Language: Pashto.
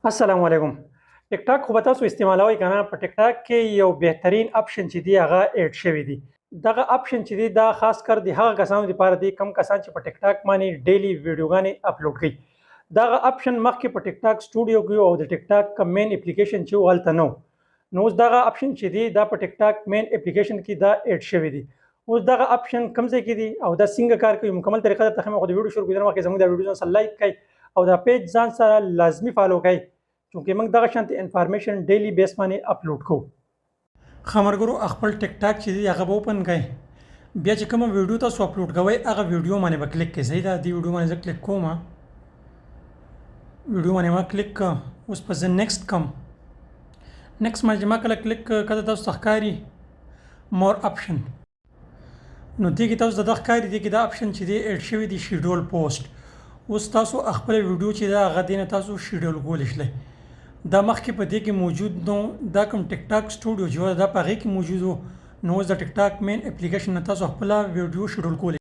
السلام علیکم. ټیک ټاک خو به تاسو استعمالوئ که نه. په ټیک ټاک کې یو بهترین اپشن چې دی هغه ایډ شوی دی. دغه اپشن چې دی دا خاص کر د هغه کسانو لپاره دی کم کسان چې په ټیک ټاک باندې ډیلی ویډیوګانې اپلوډ کوي. دغه اپشن مخکې په ټیک ټاک سټوډیو کې او د ټیک ټاک کوم مین اپلیکیشن چې و هلته نه و. نو اوس دغه اپشن چې دی دا په ټیک ټاک مین اپلیکیشن کې دا ایډ شوی دی. اوس دغه اپشن کوم ځای کې دی او دا څنګه کار کوي مکمل طریقه درته ښیم. خو د ویډیو شروع کېدو مخکې زموږ دا ویډیو ځان سره لایک کړئ او دا پیج ځان سره لازمي فالو کړئ چونکې موږ دغه شانتي انفارمیشن ډیلی بیس باندې اپلوډ کوو. ښه ملګرو خپل ټیک ټاک چې دی هغه به اوپن کړئ. بیا چې کومه ویډیو تاسو اپلوډ کوئ هغه ویډیو باندې به کلیک کړئ. صحیح ده. دې ویډیو باندې زه کلیک کوم. ویډیو باندې ما کلیک کړه. اوس په زه نیکسټ کوم. نیکسټ باندې ما کله کلیک کړه تاسو ته ښکاري مور اپشن. نو دې کې تاسو ته دا ښکاري دې کې دا اپشن چې دی ایډ شوی دی شیډول پوسټ. اوس تاسو خپل ویډیو چې دا هغه دې نه تاسو شیډول کولی شئ. دا مخکې په دې کې موجود نو دا کوم ټیک ټاک سټوډیو چې دا په هغې کې موجود و. نو اوس د ټیک ټاک مین اپلیکیشن نه تاسو خپله ویډیو شیډول کولی